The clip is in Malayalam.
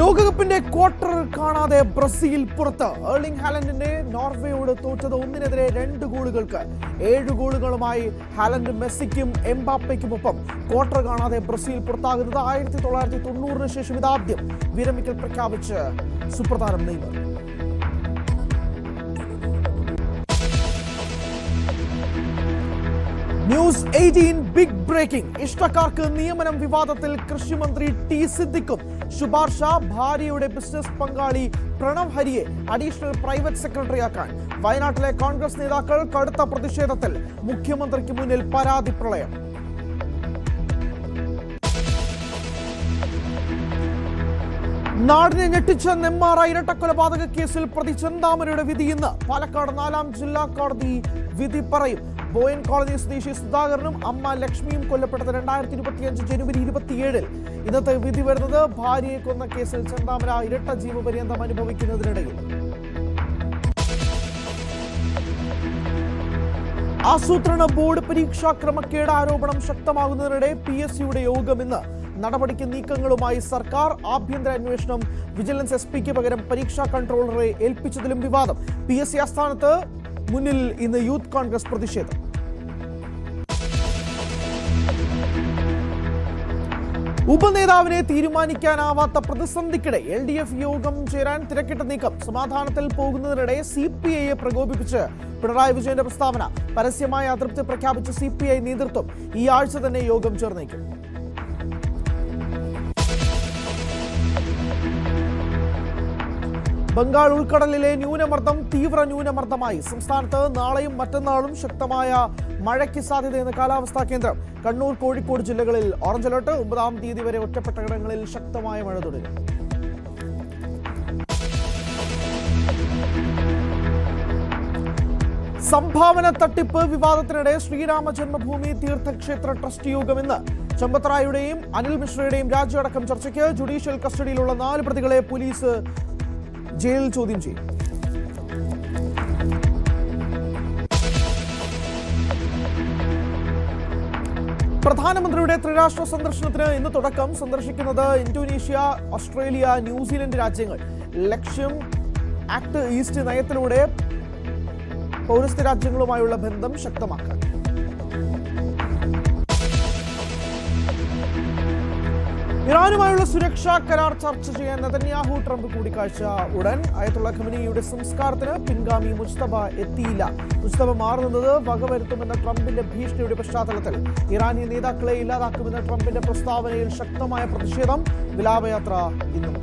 ലോകകപ്പിന്റെ ക്വാർട്ടർ കാണാതെ ബ്രസീൽ പുറത്ത്. എർലിംഗ് ഹാലൻഡിന്റെ നോർവേയോട് തോറ്റത് 1-നെതിരെ 2 ഗോളുകൾക്ക്. 7 ഗോളുകളുമായി ഹാലൻഡ് മെസ്സിക്കും എംബാപ്പയ്ക്കുമൊപ്പം ക്വാർട്ടർ കാണാതെ ബ്രസീൽ പുറത്താകുന്നത് 1990 ശേഷം ഇതാദ്യം. വിരമിക്കൽ പ്രഖ്യാപിച്ച് സുപ്രധാനം നെയ്മർ. News 18 big breaking. ഇഷ്ടക്കാർക്ക് നിയമനം വിവാദത്തിൽ കൃഷിമന്ത്രി ടി സിദ്ദിഖും ശുപാർശ. ഭാര്യയുടെ ബിസിനസ് പങ്കാളി പ്രണവ് ഹരിയെ അഡീഷണൽ പ്രൈവറ്റ് സെക്രട്ടറിയാക്കാൻ വയനാട്ടിലെ കോൺഗ്രസ് നേതാക്കൾ കടുത്ത പ്രതിഷേധത്തിൽ. മുഖ്യമന്ത്രിക്ക് മുന്നിൽ പരാതി പ്രളയം. നാടിനെ ഞെട്ടിച്ച നെന്മാറ ഇരട്ടക്കൊലപാതക കേസിൽ പ്രതി ചെന്താമരയുടെ വിധി ഇന്ന്. പാലക്കാട് 4ാം ജില്ലാ കോടതി വിധി പറയും. ബോയൻ കോളനി സ്വദേശി സുധാകരനും അമ്മ ലക്ഷ്മിയും കൊല്ലപ്പെട്ടത് 2025 ജനുവരി 27. ഇന്നത്തെ വിധി വരുന്നത് ഭാര്യയെ കൊന്ന കേസിൽ ചെന്താമര ഇരട്ട ജീവപര്യന്തം അനുഭവിക്കുന്നതിനിടയിൽ. ആസൂത്രണ ബോർഡ് പരീക്ഷാ ക്രമക്കേട് ആരോപണം ശക്തമാകുന്നതിനിടെ PSCയുടെ യോഗം ഇന്ന്. നടപടിക്ക് നീക്കങ്ങളുമായി സർക്കാർ. ആഭ്യന്തര അന്വേഷണം വിജിലൻസ് SP-ക്ക് പകരം പരീക്ഷാ കൺട്രോളറെ ഏൽപ്പിച്ചതിലും വിവാദം. PSC ആസ്ഥാനത്ത് മുന്നിൽ ഇന്ന് യൂത്ത് കോൺഗ്രസ് പ്രതിഷേധം. ഉപനേതാവിനെ തീരുമാനിക്കാനാവാത്ത പ്രതിസന്ധിക്കിടെ LDF യോഗം ചേരാൻ തിരക്കിട്ട നീക്കം. സമാധാനത്തിൽ പോകുന്നതിനിടെ CPIയെ പ്രകോപിപ്പിച്ച് പിണറായി വിജയന്റെ പ്രസ്താവന. പരസ്യമായ അതൃപ്തി പ്രഖ്യാപിച്ച CPI നേതൃത്വം ഈ ആഴ്ച തന്നെ യോഗം ചേർന്നേക്കും. ബംഗാൾ ഉൾക്കടലിലെ ന്യൂനമർദ്ദം തീവ്ര ന്യൂനമർദ്ദമായി. സംസ്ഥാനത്ത് നാളെയും മറ്റന്നാളും ശക്തമായ മഴയ്ക്ക് സാധ്യതയെന്ന് കാലാവസ്ഥാ കേന്ദ്രം. കണ്ണൂർ, കോഴിക്കോട് ജില്ലകളിൽ ഓറഞ്ച് അലർട്ട്. 9-ാം തീയതി വരെ ഒറ്റപ്പെട്ട ഇടങ്ങളിൽ ശക്തമായ മഴ തുടരും. സംഭാവന തട്ടിപ്പ് വിവാദത്തിനിടെ ശ്രീരാമ ജന്മഭൂമി തീർത്ഥക്ഷേത്ര ട്രസ്റ്റ് യോഗം ഇന്ന്. ചമ്പത്രായുടെയും അനിൽ മിശ്രയുടെയും രാജിയടക്കം ചർച്ചയ്ക്ക്. ജുഡീഷ്യൽ കസ്റ്റഡിയിലുള്ള 4 പ്രതികളെ പോലീസ് ജയിലിൽ ചോദ്യം ചെയ്യും. പ്രധാനമന്ത്രിയുടെ ത്രിരാഷ്ട്ര സന്ദർശനത്തിന് ഇന്ന് തുടക്കം. സന്ദർശിക്കുന്നത് ഇന്തോനേഷ്യ, ഓസ്ട്രേലിയ, ന്യൂസിലൻഡ് രാജ്യങ്ങൾ. ലക്ഷ്യം ആക്ട് ഈസ്റ്റ് നയത്തിലൂടെ പൗരസ്ത്യ രാജ്യങ്ങളുമായുള്ള ബന്ധം ശക്തമാക്കാൻ. ഇറാനുമായുള്ള സുരക്ഷാ കരാർ ചർച്ച ചെയ്യാൻ നെതന്യാഹു ട്രംപ് കൂടിക്കാഴ്ച ഉടൻ. അയത്തുള്ള ഖമനേയിയുടെ സംസ്കാരത്തിന് പിൻഗാമി മുജ്തബ എത്തിയില്ല. മുജ്തബ മാറുന്നത് വകവരുത്തുമെന്ന ട്രംപിന്റെ ഭീഷണിയുടെ പശ്ചാത്തലത്തിൽ ഇറാനിയൻ നേതാക്കളെ ഇല്ലാതാക്കുമെന്ന ട്രംപിന്റെ പ്രസ്താവനയിൽ ശക്തമായ പ്രതിഷേധം. വിലാപയാത്ര ഇന്നും.